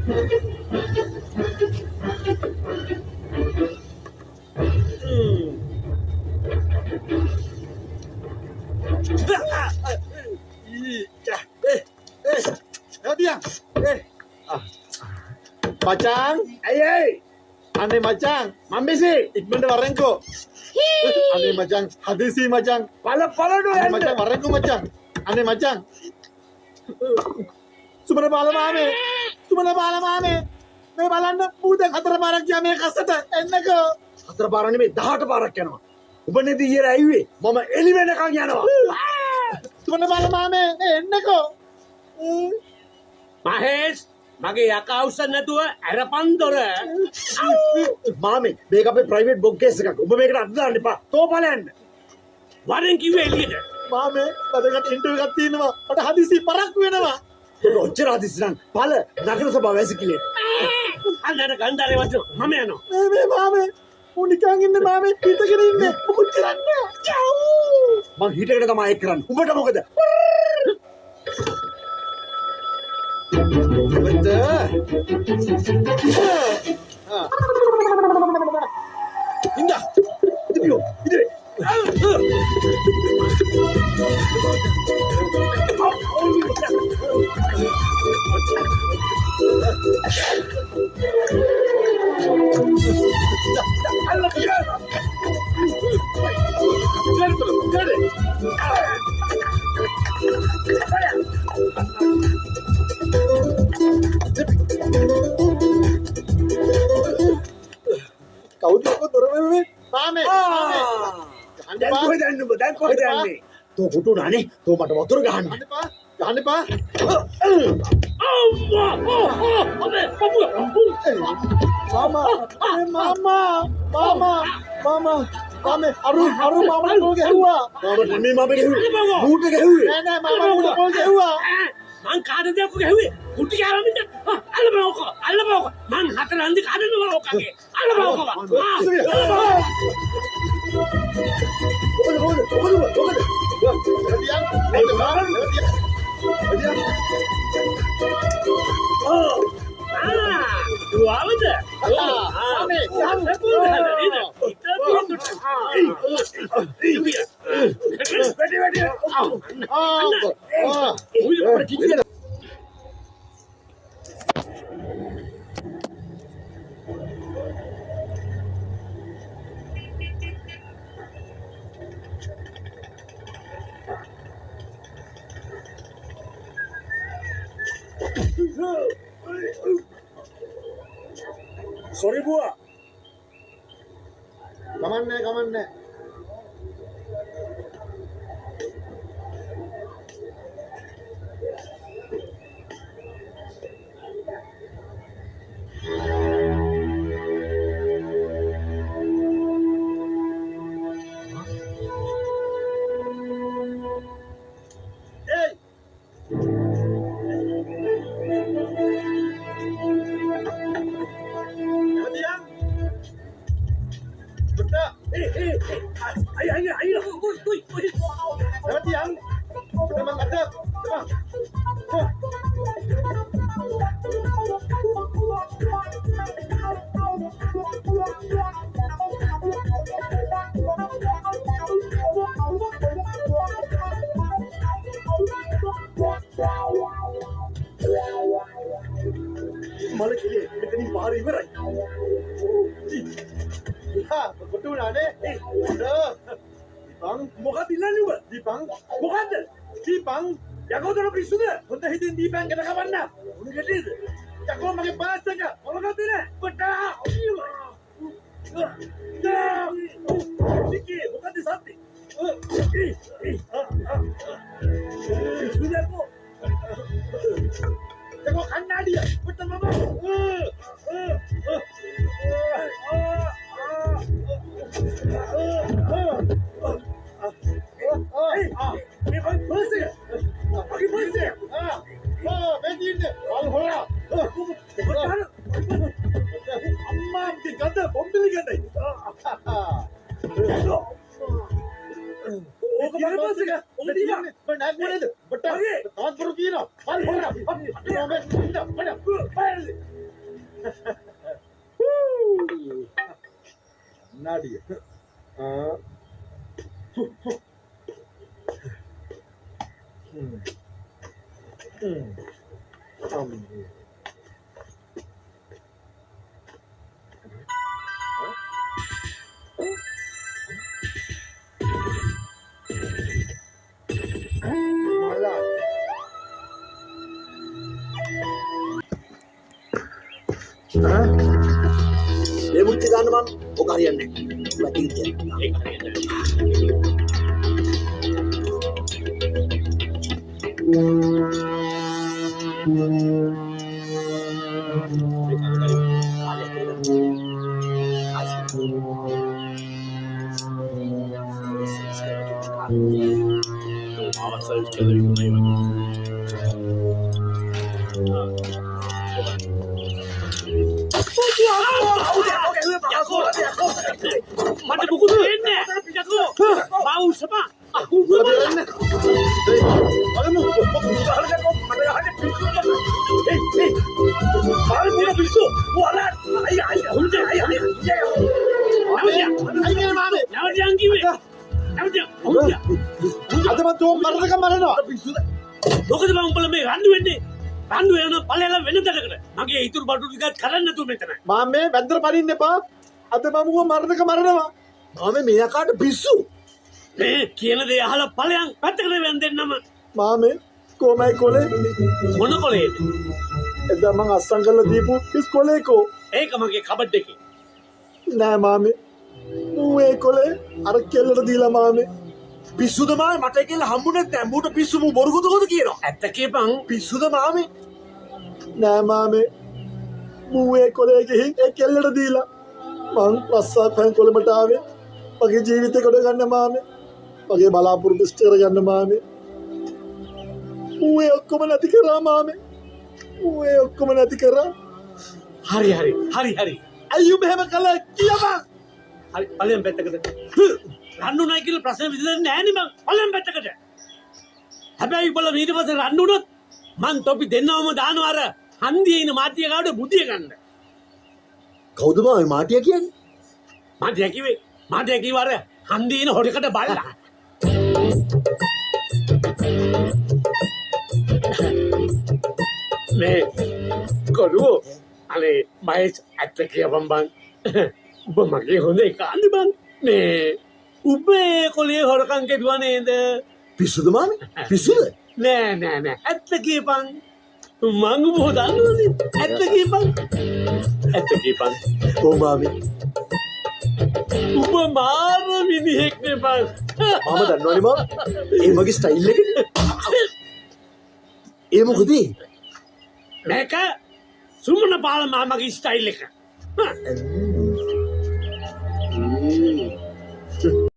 Dia. Macang. Ayy. Aneh macang. Mambisi. Ikmende warenko. Aneh macang. Hadisi macang. Pala do. Aneh macang warenko macang. Aneh macang. Sumana bala mame. මේ බලන්න බූදන් 4 පාරක් ගියා මේ කසට එන්නකෝ 4 පාර නෙමෙයි 18 පාරක් යනවා ඔබ නේද ඊයේ ඇවිවේ මම එළි වෙනකන් යනවා සුමන බල මාමේ එන්නකෝ මහේෂ් මගේ යකා උස්සන්න නැතුව අරපන් දොර මාමේ මේක අපේ ප්‍රයිවට් බොක් කේස් එකක් ඔබ මේකට අත් දාන්න එපා තෝපලයන් වරෙන් කිව්වේ එළියට මාමේ වැඩකට ඉන්ටර්විව් එකක් තියෙනවා මට හදිසි පරක් වෙනවා ඔච්චර හදිසි නම් පළ නගර සභාව වැසිකිලේ අන්නර ගන්ධාරේ වදින මම යනවා මේ මාමේ උනිකන් ඉන්නේ මාමේ හිටගෙන ඉන්නේ මොකද කරන්නේ මං හිටගෙන තමයි ඒක කරන්නේ උඹට මොකද ඔබට ඉන්දා ඉදිරියෝ ඉදිරිය කවුද දොර වෙන්නේ මාමේ දැන් කොහෙද යන්නේ තෝ කුටුනානේ තෝ මට වතුර ගහන්න එපා මාමා අරු මාමා කෝ ගැහුවා මාමා මේ මාමා ගැහුවේ මූට ගැහුවේ නෑ මාමා මූට කෝ ගැහුවා මං කාටද ගැහුවේ කුටි ගාමින්ද අල්ලපෝක මං හතර හන්දි කඩනවා ඔකගේ අල්ලපෝක Sorry buah. Kaman. දාඩිය. ඒ මුට්ටි දාන්න මම ඔක හරියන්නේ නැහැ. වැටින් තියන්න. ඒක හරියට. මට මුකුත් වෙන්නේ නැහැ. යකෝ. බවුසපා. අහුසපා. බලමු. පාරේ පිස්සු. වලා. අය. හුන්ද අය. නවදියා මාමේ. නවදියන් කිව්වේ. නවදියා. හුන්ද. අද මම තෝම් මරනකම් මරනවා. මොකද මම උඹලා මේ රණ්ඩු වෙන්නේ? රණ්ඩු වෙන පළයලා වෙන තැනකට. මගේ ඉතුරු බඩු ටිකක් කරන්න නැතුව මෙතන. මාමේ වැන්දර පනින්න එපා. අද මම ඌව මරනකම් මරනවා. මාමේ මෙයාකාට පිස්සු. මේ කියන දේ අහලා ඵලයන් පැත්තකට වෙන් දෙන්නම. මාමේ කොමයි කොලේ මොන කොලේද? එදා මං අස්සම් කරලා දීපු ඉස්කෝලේකෝ. ඒක මගේ කබඩ් එකේ. නෑ මාමේ. ඌ ඒ කොලේ අර කෙල්ලට දීලා මාමේ. පිස්සුද මාමේ මට ඒ කෙල්ල හම්බුනේ නැහැ. මූට පිස්සු මූ බොරු කොතකොද කියනවා. ඇත්ත කියපන්. පිස්සුද මාමේ? නෑ මාමේ. ඌ ඒ කොලේ ගිහින් ඒ කෙල්ලට දීලා මං රස්සා පෑන් කොලමට ආවේ. මගේ ජීවිතේ කොට ගන්න මාමේ. මගේ බලාපොරොත්තු ඉෂ්ට කරගන්න මාමේ. ඌ ඒ ඔක්කොම නැති කරා මාමේ. ඌ ඒ ඔක්කොම නැති කරා. හරි. අයියෝ මෙහෙම කළා කියපන්. හරි ඵලයන් පැත්තකට. රණ්ඩු නැහැ කියලා ප්‍රශ්න විසඳන්නේ නැහැ නේ මං. ඵලයන් පැත්තකට. හැබැයි උඹලා ඊට පස්සේ රණ්ඩු වුණොත් මං තොපි දෙන්නවම දානවා අර හන්දියේ ඉන මාටිය ගාවට බුදිය ගන්න. කවුද මාමේ මාටියා කියන්නේ? මාටිය කිව්ව අර හන්දියේ ඉන හොඩකට බල්ලා. මේ කොළුවෝ අනේ මයිස් ඇත්ත කියපන් බං. ඔබ මගේ හොඳ එකානේ බං. මේ උඹේ කොලේ හොරකම් කෙරුවා නේද? පිස්සුද මාමේ? පිස්සුද? නෑ ඇත්ත කියපන්. මං උඹ දන්නවනේ. ඇත්ත කියපන්. ඔව් මාමේ. උඹ මාර මිනිහෙක් නේ බං. මම දන්නවනේ මාම. ඒ මගේ ස්ටයිල් එකනේ. ඒ මොකද? මේක සුමන පාල මාමගේ ස්ටයිල් එක.